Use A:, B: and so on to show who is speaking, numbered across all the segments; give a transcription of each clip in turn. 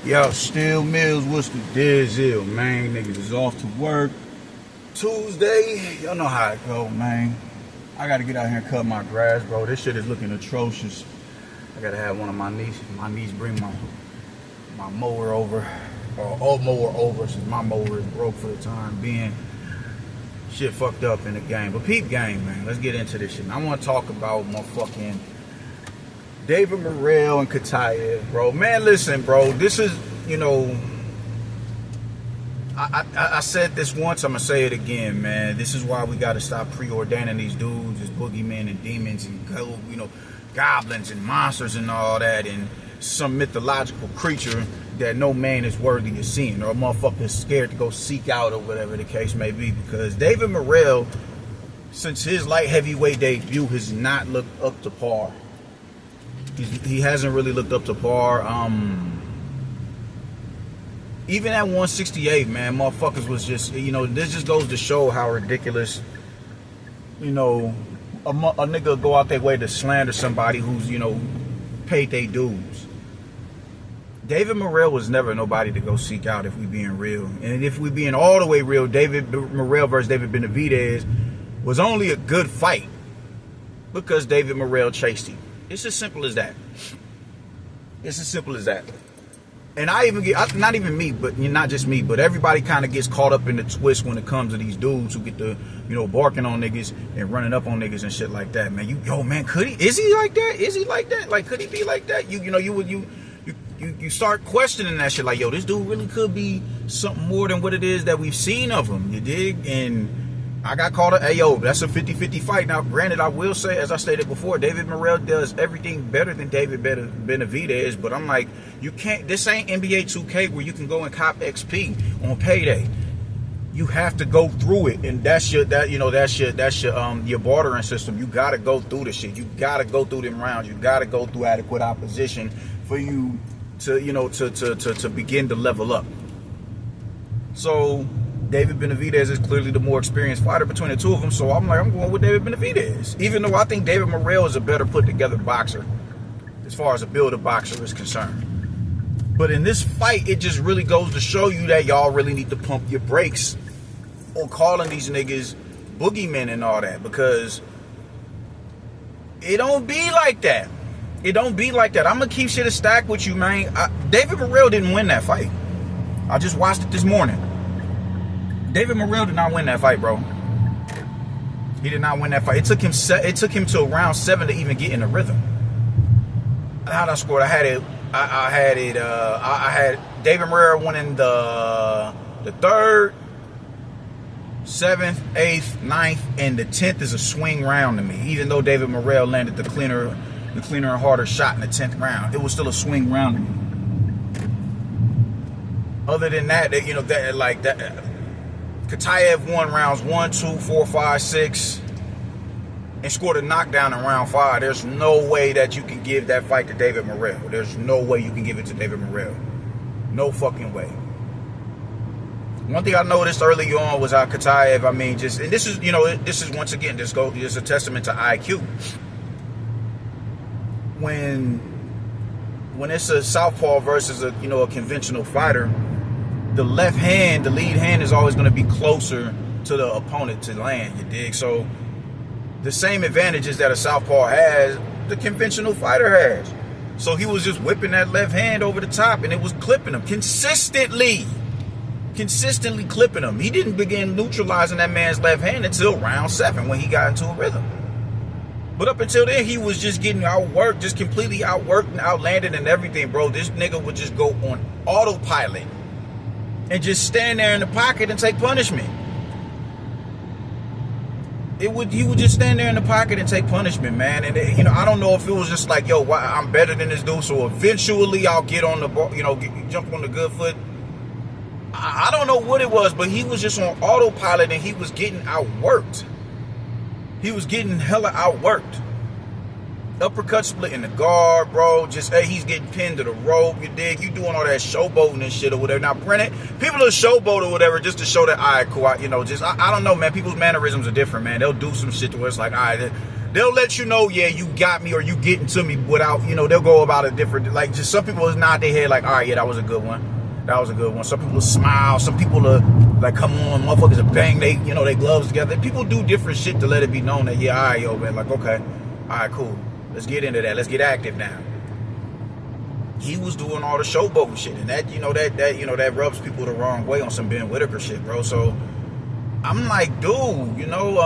A: Yo, Steel Mills, what's the deal, man? Niggas is off to work. Tuesday, y'all know how it go, man. I gotta get out here and cut my grass, bro. This shit is looking atrocious. I gotta have one of my niece bring my mower over, or old mower over, since my mower is broke for the time being. Shit fucked up in the game. But peep game, man. Let's get into this shit. I wanna talk about motherfucking David Morrell and Khatev, bro. Man, listen, bro. This is, I said this once, I'm going to say it again, man. This is why we got to stop preordaining these dudes as boogeymen and demons and, goblins and monsters and all that, and some mythological creature that no man is worthy of seeing, or a motherfucker is scared to go seek out, or whatever the case may be. Because David Morrell, since his light heavyweight debut, has not looked up to par. He hasn't really looked up to par. Even at 168, man, motherfuckers was just, this just goes to show how ridiculous, a nigga go out their way to slander somebody who's, paid their dues. David Morrell was never nobody to go seek out, if we being real. And if we being all the way real, David Morrell versus David Benavidez was only a good fight because David Morrell chased him. It's as simple as that. It's as simple as that. And I even get, not even me, but not just me, but everybody kind of gets caught up in the twist when it comes to these dudes who get to, barking on niggas and running up on niggas and shit like that, man. Is he like that? Is he like that? Like, could he be like that? You start questioning that shit, like, yo, this dude really could be something more than what it is that we've seen of him, you dig? And I got called hey, yo, that's a 50-50 fight. Now, granted, I will say, as I stated before, David Morrell does everything better than David Benavidez, but I'm like, you can't, this ain't NBA 2K where you can go and cop XP on payday. You have to go through it, and that's your bartering system. You gotta go through the shit. You gotta go through them rounds. You gotta go through adequate opposition for you to, to begin to level up. So David Benavidez is clearly the more experienced fighter between the two of them, so I'm going with David Benavidez. Even though I think David Morrell is a better put together boxer as far as a build-up boxer is concerned. But in this fight, it just really goes to show you that y'all really need to pump your brakes on calling these niggas boogeymen and all that, because it don't be like that. It don't be like that. I'm going to keep shit a stack with you, man. David Morrell didn't win that fight. I just watched it this morning. David Morrell did not win that fight, bro. He did not win that fight. It took him to round 7 to even get in the rhythm. How'd I score? I had David Morrell winning the 3rd, 7th, 8th, 9th, and the 10th is a swing round to me. Even though David Morrell landed the cleaner and harder shot in the 10th round, it was still a swing round to me. Other than that, Khatev won rounds 1, 2, 4, 5, 6, and scored a knockdown in round 5. There's no way that you can give that fight to David Morrell. There's no way you can give it to David Morrell. No fucking way. One thing I noticed early on was how Khatev, and this is once again, just a testament to IQ. When it's a southpaw versus a conventional fighter, the left hand, the lead hand, is always going to be closer to the opponent to land, you dig? So the same advantages that a southpaw has, the conventional fighter has. So he was just whipping that left hand over the top, and it was clipping him consistently clipping him. He didn't begin neutralizing that man's left hand until round 7 when he got into a rhythm. But up until then, he was just getting outworked, just completely outworked and outlanded and everything, bro. This nigga would just go on autopilot and just stand there in the pocket and take punishment. He would just stand there in the pocket and take punishment, man. And I don't know if it was just like, yo, I'm better than this dude, so eventually I'll get on the ball, jump on the good foot. I don't know what it was, but he was just on autopilot and he was getting outworked. He was getting hella outworked. Uppercut split in the guard, bro. Just, hey, he's getting pinned to the rope, you dig? You doing all that showboating and shit or whatever. Now, granted, people are showboat or whatever just to show that, all right, cool, I don't know, man. People's mannerisms are different, man. They'll do some shit to where it's like, all right, they'll let you know, yeah, you got me or you getting to me without, you know, they'll go about it different. Like, just some people is nod their head like, all right, yeah, that was a good one. That was a good one. Some people smile. Some people are like, come on, motherfuckers are bang, they, you know, they gloves together. People do different shit to let it be known that, yeah, all right, yo, man, like, okay, all right, cool. Let's get into that. Let's get active now. He was doing all the showboat shit, and that, you know, that rubs people the wrong way on some Ben Whitaker shit, bro. So I'm like, dude, you know,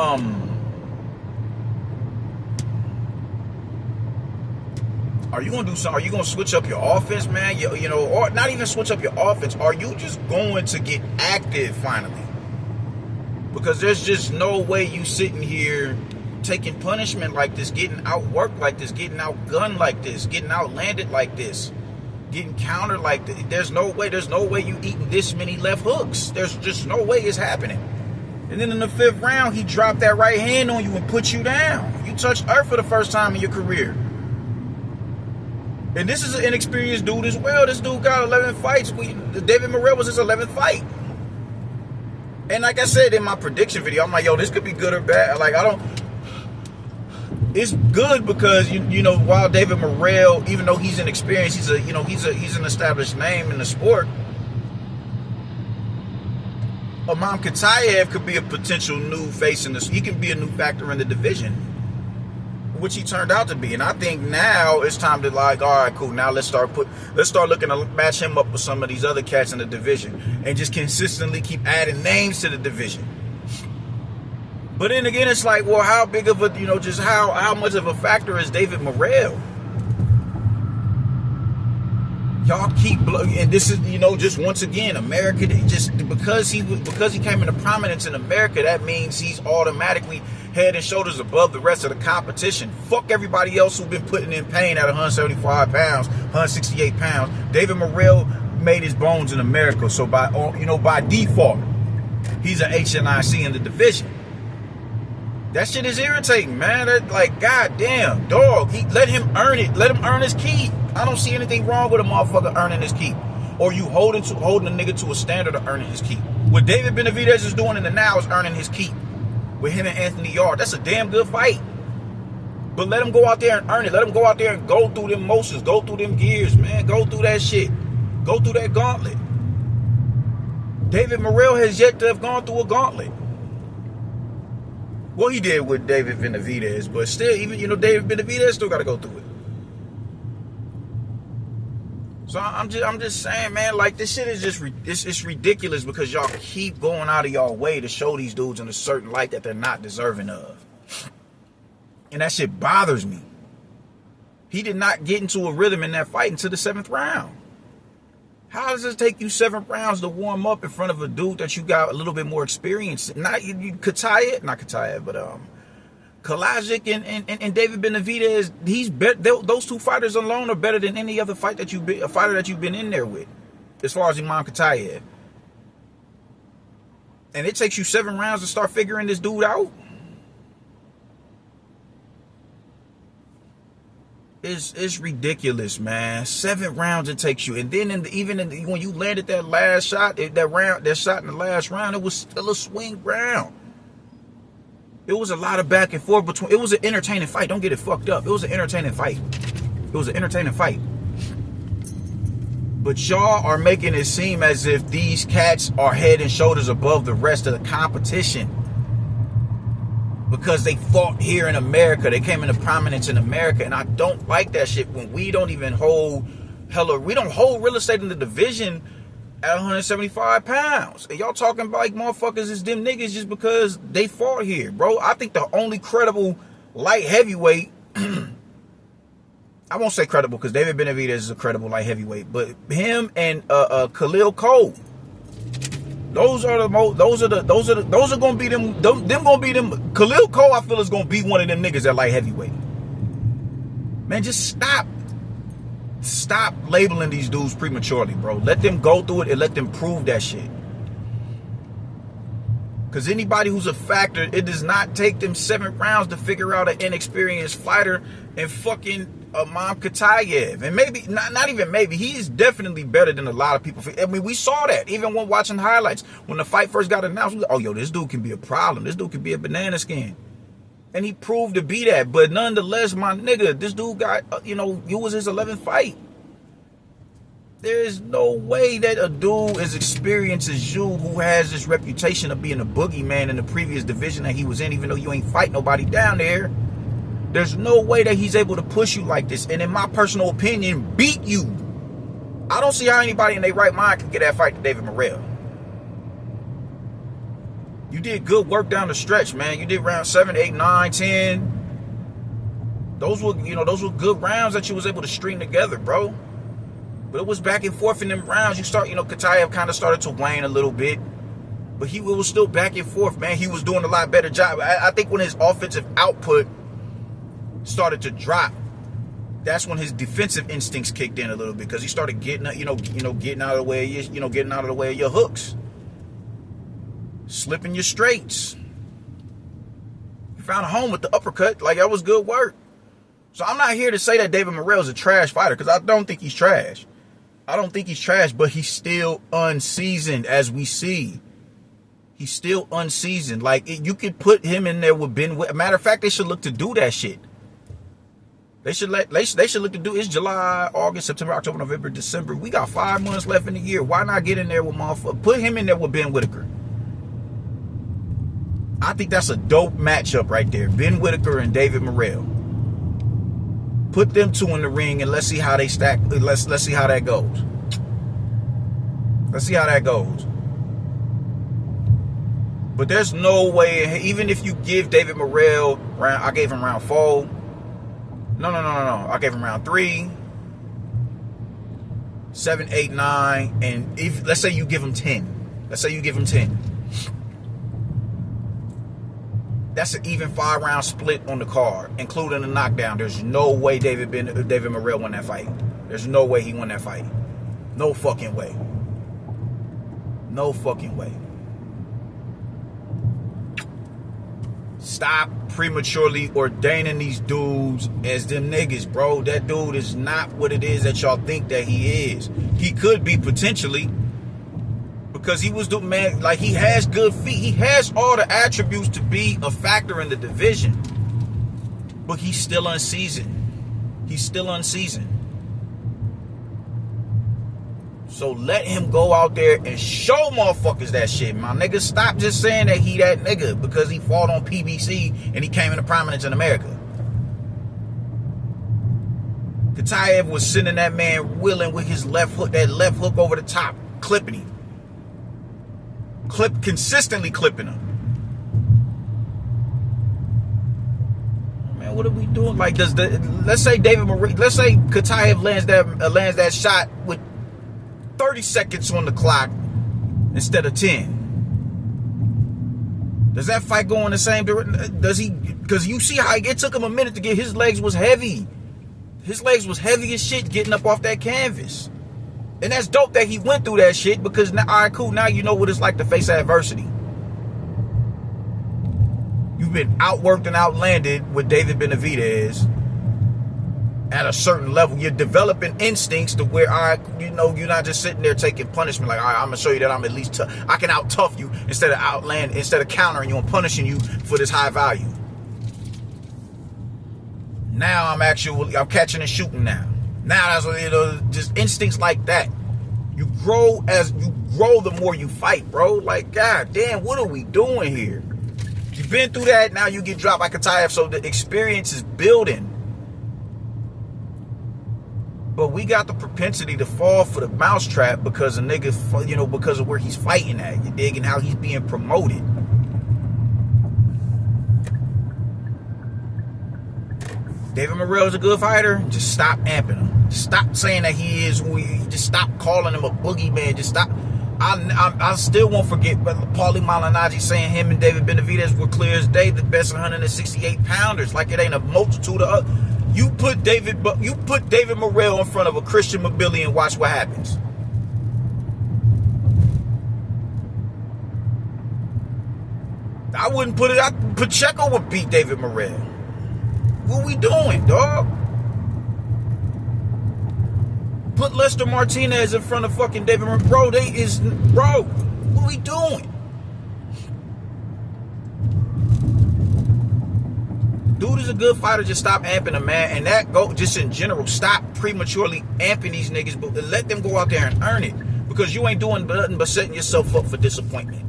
A: are you gonna do something? Are you gonna switch up your offense, man? You know, or not even switch up your offense? Are you just going to get active finally? Because there's just no way you sitting here taking punishment like this, getting outworked like this, getting outgunned like this, getting outlanded like this, getting countered like this. There's no way. There's no way you eating this many left hooks. There's just no way it's happening. And then in the 5th round, he dropped that right hand on you and put you down. You touched earth for the first time in your career. And this is an inexperienced dude as well. This dude got 11 fights. David Morrell was his 11th fight. And like I said in my prediction video, I'm like, yo, this could be good or bad. Like, it's good because you know, while David Morrell, even though he's inexperienced, he's an established name in the sport. Imam Khatev could be a potential new face in this. He can be a new factor in the division, which he turned out to be. And I think now it's time to, like, all right, cool. Now let's start looking to match him up with some of these other cats in the division and just consistently keep adding names to the division. But then again, it's like, well, how big of a, you know, just how much of a factor is David Morrell? Y'all keep, and this is, you know, just once again, America, just because he came into prominence in America, that means he's automatically head and shoulders above the rest of the competition. Fuck everybody else who's been putting in pain at 175 pounds, 168 pounds. David Morrell made his bones in America, so by default, he's an HNIC in the division. That shit is irritating, man. That, like, goddamn, dog. Let him earn it. Let him earn his keep. I don't see anything wrong with a motherfucker earning his keep, or you holding a nigga to a standard of earning his keep. What David Benavidez is doing in the now is earning his keep with him and Anthony Yarde. That's a damn good fight. But let him go out there and earn it. Let him go out there and go through them motions, go through them gears, man. Go through that shit. Go through that gauntlet. David Morrell has yet to have gone through a gauntlet. Well, he did with David Benavidez, but still, even, you know, David Benavidez still got to go through it. So I'm just saying, man, like, this shit is just, it's ridiculous because y'all keep going out of y'all way to show these dudes in a certain light that they're not deserving of. And that shit bothers me. He did not get into a rhythm in that fight until the 7th round. How does it take you 7 rounds to warm up in front of a dude that you got a little bit more experience? Not Khatev, but Kalajic and David Benavidez. Those two fighters alone are better than any other fighter that you've been in there with, as far as Imam Khatev. And it takes you 7 rounds to start figuring this dude out. It's ridiculous, man. 7 rounds it takes you, and then when you landed that last shot, that shot in the last round, it was still a swing round. It was a lot of back and forth between. It was an entertaining fight. Don't get it fucked up. It was an entertaining fight. But y'all are making it seem as if these cats are head and shoulders above the rest of the competition because they fought here in America. They came into prominence in America, and I don't like that shit when we don't even hold real estate in the division at 175 pounds. And y'all talking about like motherfuckers is them niggas just because they fought here, bro. I think the only credible light heavyweight, I won't say credible because David Benavidez is a credible light heavyweight, but him and Khalil Cole, those are gonna be them gonna be them. Khalil Cole, I feel, is gonna be one of them niggas at light heavyweight. Man, just stop labeling these dudes prematurely, bro. Let them go through it and let them prove that shit. Because anybody who's a factor, it does not take them 7 rounds to figure out an inexperienced fighter and fucking Imam Khatev. And maybe, not even maybe, he's definitely better than a lot of people. I mean, we saw that even when watching highlights. When the fight first got announced, we were like, oh, yo, this dude can be a problem. This dude can be a banana skin. And he proved to be that. But nonetheless, my nigga, this dude got, you was his 11th fight. There is no way that a dude as experienced as you, who has this reputation of being a boogeyman in the previous division that he was in, even though you ain't fight nobody down there, there's no way that he's able to push you like this. And in my personal opinion, beat you. I don't see how anybody in their right mind can get that fight to David Morrell. You did good work down the stretch, man. You did round 7, 8, 9, 10. Those were good rounds that you was able to string together, bro. But it was back and forth in them rounds. Khatev kind of started to wane a little bit. But it was still back and forth, man. He was doing a lot better job. I think when his offensive output started to drop, that's when his defensive instincts kicked in a little bit, because he started getting out of the way, getting out of the way of your hooks, slipping your straights. You found a home with the uppercut. Like, that was good work. So I'm not here to say that David Morrell is a trash fighter, because I don't think he's trash. I don't think he's trash, but he's still unseasoned, as we see. He's still unseasoned. Like, you could put him in there with Ben. Matter of fact, they should look to do that shit. They should look to do. It's July, August, September, October, November, December. We got 5 months left in the year. Why not get in there with motherfucker? Put him in there with Ben Whitaker. I think that's a dope matchup right there. Ben Whitaker and David Morrell. Put them two in the ring and let's see how they stack. Let's see how that goes. Let's see how that goes. But there's no way, even if you give David Morrell I gave him round 4. No. I gave him round 3, 7, 8, 9, and if let's say you give him 10. Let's say you give him 10. That's an even 5-round split on the card, including a knockdown. There's no way David Morrell won that fight. There's no way he won that fight. No fucking way. No fucking way. Stop prematurely ordaining these dudes as them niggas, bro. That dude is not what it is that y'all think that he is. He could be potentially, because he was the man. Like, he has good feet. He has all the attributes to be a factor in the division. But he's still unseasoned. He's still unseasoned. So let him go out there and show motherfuckers that shit, my nigga. Stop just saying that he that nigga because he fought on PBC and he came into prominence in America. Khatev was sending that man willing with his left hook, that left hook over the top, clipping him. Consistently clipping him. Man, what are we doing? Like, let's say Khatev lands that shot with 30 seconds on the clock instead of 10. Does that fight go in the same direction? Does he? Because you see how it took him a minute to get. His legs was heavy. His legs was heavy as shit getting up off that canvas. And that's dope that he went through that shit, because now, all right, cool. Now you know what it's like to face adversity. You've been outworked and outlanded with David Benavidez. At a certain level, you're developing instincts to where, all right, you're not just sitting there taking punishment. Like, all right, I'm gonna show you that I'm at least I can out tough you instead of countering you and punishing you for this high value. Now I'm catching and shooting now. Now that's what, just instincts like that. You grow the more you fight, bro. Like, god damn, what are we doing here? You've been through that. Now you get dropped like a Khatev, so the experience is building. But we got the propensity to fall for the mousetrap because a nigga, because of where he's fighting at. You dig? And how he's being promoted. David Morrell is a good fighter. Just stop amping him. Just stop saying that he is who he. Just stop calling him a boogeyman. Just stop. I still won't forget Paulie Malignaggi saying him and David Benavidez were clear as day the best 168 pounders. Like it ain't a multitude of. You put David Morrell in front of a Christian Mabili and watch what happens. I wouldn't put it out. Pacheco would beat David Morrell. What we doing, dog? Put Lester Martinez in front of fucking David Morrell. Bro, what are we doing? Dude is a good fighter. Just stop amping him, man. And that go just in general. Stop prematurely amping these niggas, but let them go out there and earn it. Because you ain't doing nothing but setting yourself up for disappointment.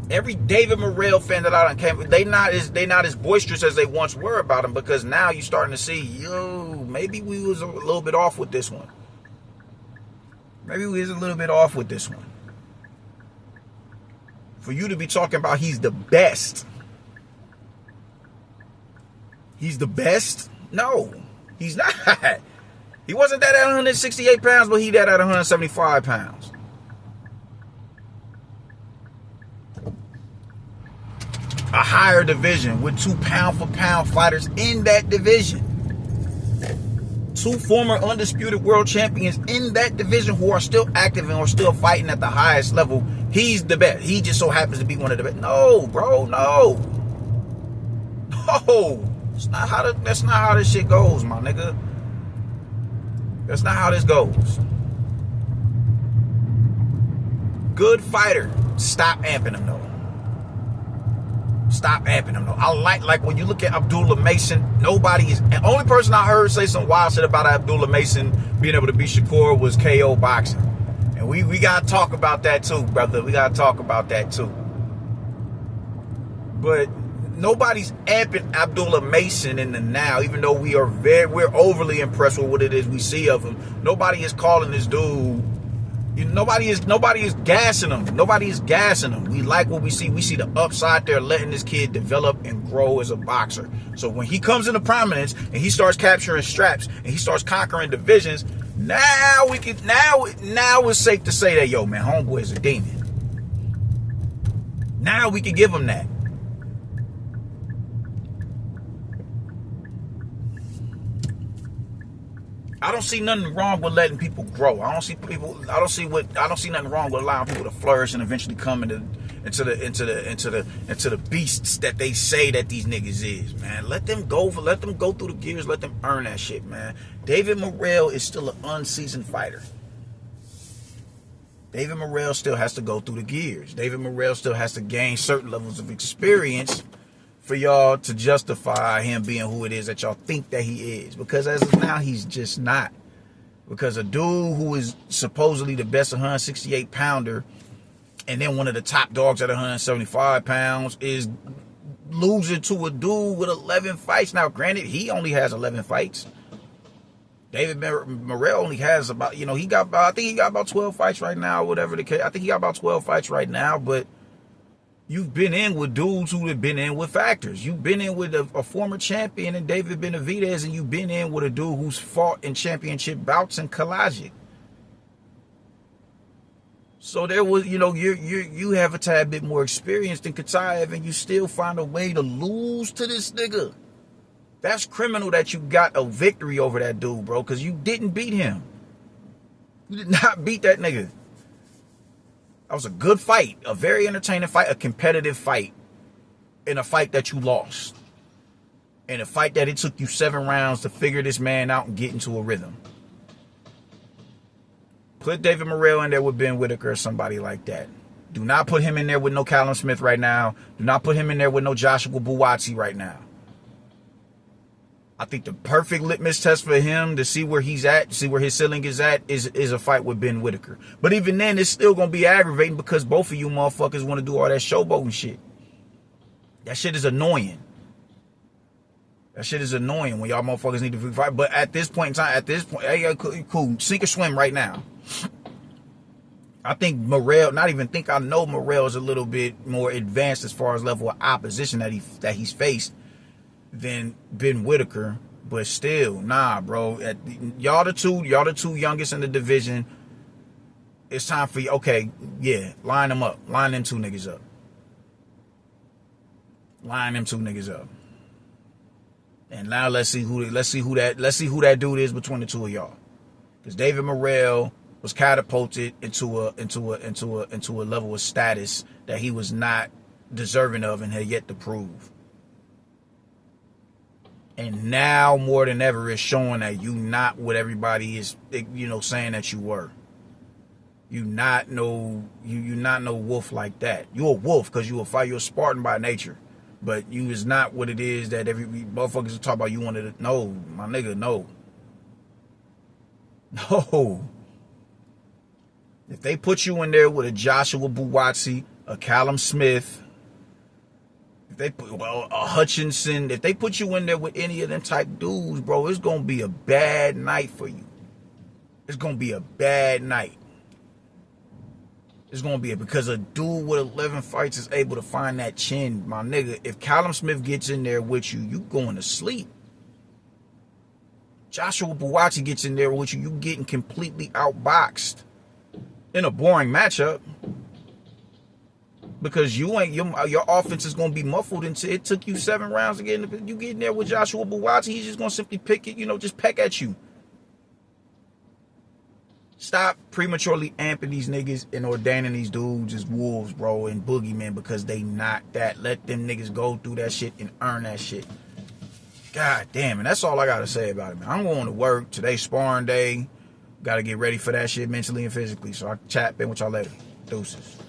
A: Every David Morrell fan that I done came, they not as boisterous as they once were about him, because now you starting to see, maybe we was a little bit off with this one. Maybe we was a little bit off with this one. For you to be talking about he's the best. He's the best? No, he's not. He wasn't that at 168 pounds, but he that at 175 pounds. A higher division with 2 pound-for-pound fighters in that division. 2 former undisputed world champions in that division who are still active and are still fighting at the highest level. He's the best. He just so happens to be one of the best. No, bro, no. No. That's not how this shit goes, my nigga. That's not how this goes. Good fighter. Stop amping him, though. Stop amping him, though. I like when you look at Abdullah Mason, the only person I heard say some wild shit about Abdullah Mason being able to beat Shakur was KO boxing. And we got to talk about that too, brother. We got to talk about that too. But nobody's amping Abdullah Mason in the now, even though we're overly impressed with what it is we see of him. Nobody is calling this dude. Nobody is gassing him. Nobody is gassing him. We like what we see. We see the upside there, letting this kid develop and grow as a boxer. So when he comes into prominence and he starts capturing straps and he starts conquering divisions, now it's safe to say that, yo, man, homeboy is a demon. Now we can give him that. I don't see nothing wrong with letting people grow. I don't see nothing wrong with allowing people to flourish and eventually come into the beasts that they say that these niggas is, man. Let them go through the gears, let them earn that shit, man. David Morrell is still an unseasoned fighter. David Morrell still has to go through the gears. David Morrell still has to gain certain levels of experience for y'all to justify him being who it is that y'all think that he is. Because as of now, he's just not. Because a dude who is supposedly the best 168 pounder and then one of the top dogs at 175 pounds is losing to a dude with 11 fights. Now, granted, he only has 11 fights. David Morrell only has about, I think he got about 12 fights right now, whatever the case. I think he got about 12 fights right now, but you've been in with dudes who have been in with factors. You've been in with a former champion in David Benavidez, and you've been in with a dude who's fought in championship bouts in Kalajic. So there was, you have a tad bit more experience than Khatev, and you still find a way to lose to this nigga. That's criminal that you got a victory over that dude, bro, because you didn't beat him. You did not beat that nigga. That was a good fight, a very entertaining fight, a competitive fight, in a fight that you lost. In a fight that it took you 7 rounds to figure this man out and get into a rhythm. Put David Morrell in there with Ben Whitaker or somebody like that. Do not put him in there with no Callum Smith right now. Do not put him in there with no Joshua Buatsi right now. I think the perfect litmus test for him to see where he's at, see where his ceiling is at, is a fight with Ben Whitaker. But even then, it's still going to be aggravating because both of you motherfuckers want to do all that showboating shit. That shit is annoying. That shit is annoying when y'all motherfuckers need to fight. But at this point in time, hey, cool, sink or swim right now. I think Morrell, I know Morrell is a little bit more advanced as far as level of opposition that he's faced than Ben Whitaker, but still, nah, bro. Y'all the two youngest in the division. It's time for you. Okay, yeah, line them up. Line them 2 niggas up. Line them 2 niggas up. And now let's see who that dude is between the 2 of y'all. Because David Morrell was catapulted into a level of status that he was not deserving of and had yet to prove. And now more than ever is showing that you not what everybody is, saying that you were. You not no wolf like that. You a wolf because you a fighter. You're a Spartan by nature. But you is not what it is that every motherfuckers are talking about. You wanted to. No, my nigga, no. No. If they put you in there with a Joshua Buatsi, a Callum Smith, if they put a Hutchinson, if they put you in there with any of them type dudes, bro, it's gonna be a bad night for you. It's gonna be a bad night. It's gonna be because a dude with 11 fights is able to find that chin, my nigga. If Callum Smith gets in there with you, you going to sleep. Joshua Buatsi gets in there with you, you getting completely outboxed in a boring matchup, because you ain't your offense is gonna be muffled until it took you 7 rounds to get in. You get in there with Joshua Buatsi, he's just gonna simply pick it, just peck at you. Stop prematurely amping these niggas and ordaining these dudes as wolves, bro, and boogeymen, because they not that. Let them niggas go through that shit and earn that shit. God damn, and that's all I gotta say about it, man. I'm going to work. Today's sparring day. Gotta get ready for that shit mentally and physically. So I'll chat with y'all later. Deuces.